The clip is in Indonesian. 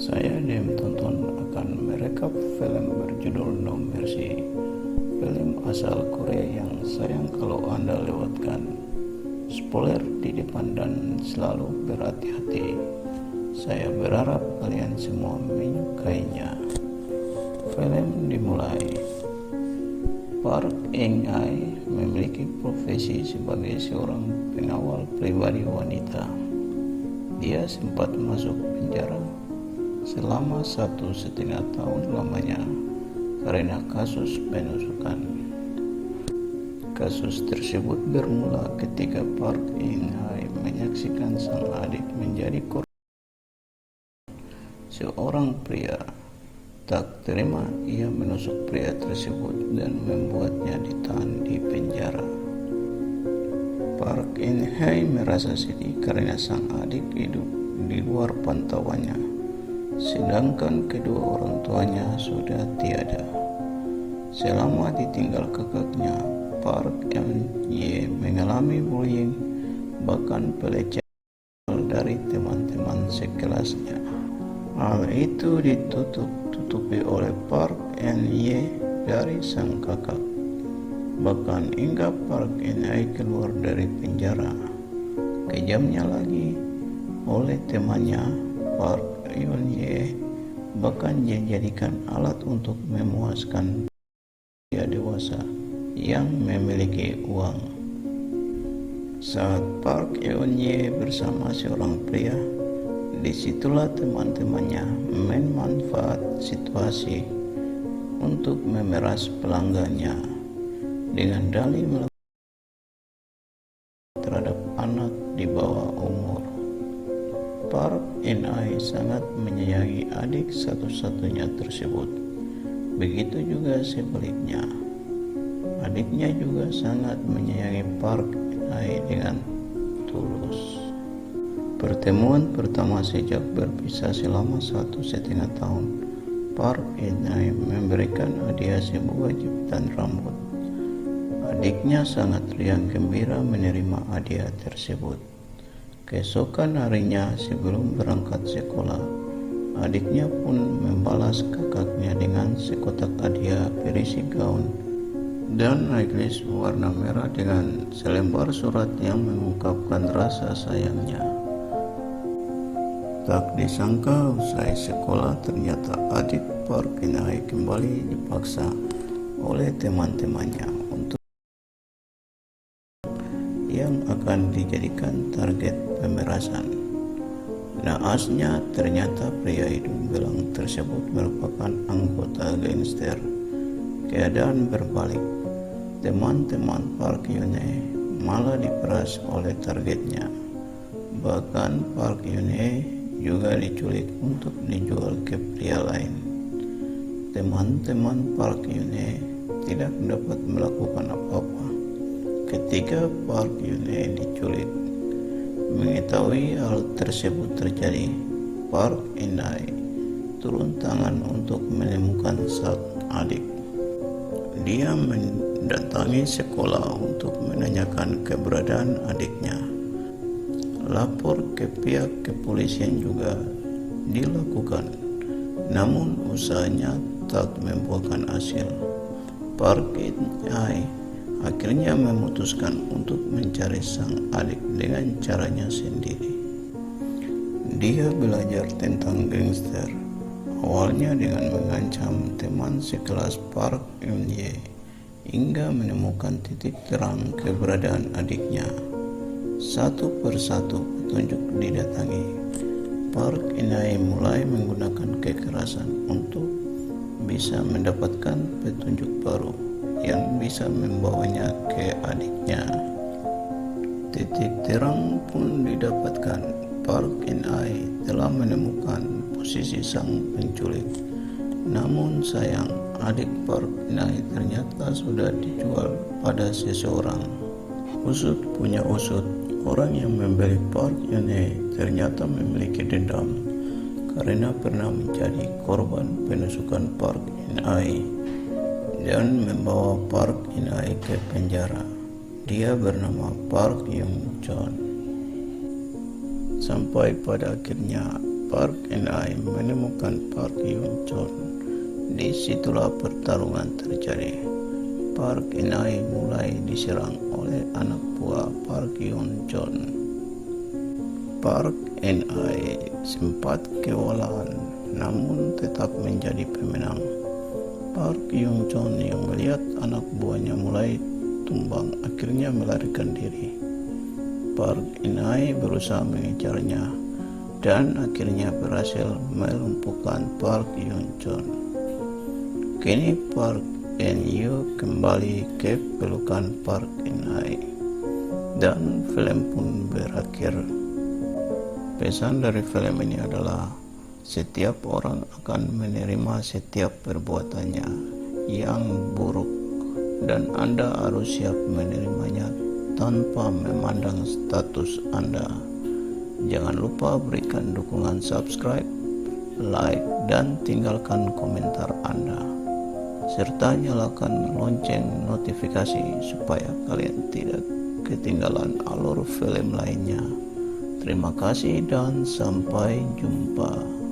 Saya Dem tonton akan merekap film berjudul No Mercy, film asal Korea yang sayang kalau Anda lewatkan. Spoiler di depan dan selalu berhati-hati. Saya berharap kalian semua menyukainya. Film dimulai. Park In-ae memiliki profesi sebagai seorang pengawal pribadi wanita. Dia sempat masuk penjara selama 1,5 tahun lamanya karena kasus penusukan. Kasus tersebut bermula ketika Park In-ae menyaksikan sang adik menjadi korban. Seorang pria tak terima ia menusuk pria tersebut dan membuatnya ditahan di penjara. Park In-ae merasa sedih karena sang adik hidup di luar pantauannya, sedangkan kedua orang tuanya sudah tiada. Selama ditinggal kakaknya, Park In-ae mengalami bullying, bahkan pelecehan dari teman-teman sekelasnya. Hal itu ditutupi oleh Park In-ae dari sang kakak, bahkan hingga Park In-ae keluar dari penjara. Kejamnya lagi, oleh temannya, Park In-ae bahkan dijadikan alat untuk memuaskan pria dewasa yang memiliki uang. Saat Park In-ae bersama seorang pria, disitulah teman-temannya memanfaat situasi untuk memeras pelanggannya dengan dalih melakukan terhadap anak di bawah umur. Park In-ae sangat menyayangi adik satu-satunya tersebut. Begitu juga sebaliknya. Adiknya juga sangat menyayangi Park In-ae dengan tulus. Pertemuan pertama sejak berpisah selama 1,5 tahun, Park In-ae memberikan hadiah sebuah jepitan rambut. Adiknya sangat riang gembira menerima hadiah tersebut. Keesokan harinya sebelum berangkat sekolah, adiknya pun membalas kakaknya dengan sekotak hadiah berisi gaun dan necklace warna merah dengan selembar surat yang mengungkapkan rasa sayangnya. Tak disangka usai sekolah ternyata adik Park In-ae kembali dipaksa oleh teman-temannya untuk yang akan dijadikan target pemerasan. Naasnya ternyata pria hidung belang tersebut merupakan anggota gangster. Keadaan berbalik. Teman-teman Park In-ae malah diperas oleh targetnya. Bahkan Park In-ae juga diculik untuk dijual ke pria lain. Teman-teman Park In-ae tidak dapat melakukan apa-apa ketika Park In-ae diculik. Mengetahui hal tersebut terjadi, Park In-ae turun tangan untuk menemukan sang adik. Dia mendatangi sekolah untuk menanyakan keberadaan adiknya. Lapor ke pihak kepolisian juga dilakukan, namun usahanya tak membuahkan hasil. Park In-ae akhirnya memutuskan untuk mencari sang adik dengan caranya sendiri. Dia belajar tentang gangster, awalnya dengan mengancam teman sekelas Park In-ae hingga menemukan titik terang keberadaan adiknya. Satu persatu petunjuk didatangi. Park In-ae mulai menggunakan kekerasan untuk bisa mendapatkan petunjuk baru yang bisa membawanya ke adiknya. Titik terang pun didapatkan. Park In-ae telah menemukan posisi sang penculik. Namun sayang, adik Park In-ae ternyata sudah dijual pada seseorang. Usut punya usut. Orang yang membeli Park In-ae ternyata memiliki dendam karena pernah menjadi korban penusukan Park In-ae dan membawa Park In-ae ke penjara. Dia bernama Park Young-chon. Sampai pada akhirnya Park and I menemukan Park Yun Chon. Disitulah pertarungan terjadi. Park and I mulai diserang oleh anak buah Park Yun Chon. Park and I sempat kewalahan, namun tetap menjadi pemenang. Park Yun Chon yang melihat anak buahnya mulai tumbang akhirnya melarikan diri. Park and I berusaha mengejarnya dan akhirnya berhasil melumpuhkan Park Yun Chon. Kini Park and You kembali ke pelukan Park and I dan film pun berakhir. Pesan dari film ini adalah setiap orang akan menerima setiap perbuatannya yang buruk dan Anda harus siap menerimanya tanpa memandang status Anda. Jangan lupa berikan dukungan subscribe, like, dan tinggalkan komentar Anda. Serta nyalakan lonceng notifikasi supaya kalian tidak ketinggalan alur film lainnya. Terima kasih dan sampai jumpa.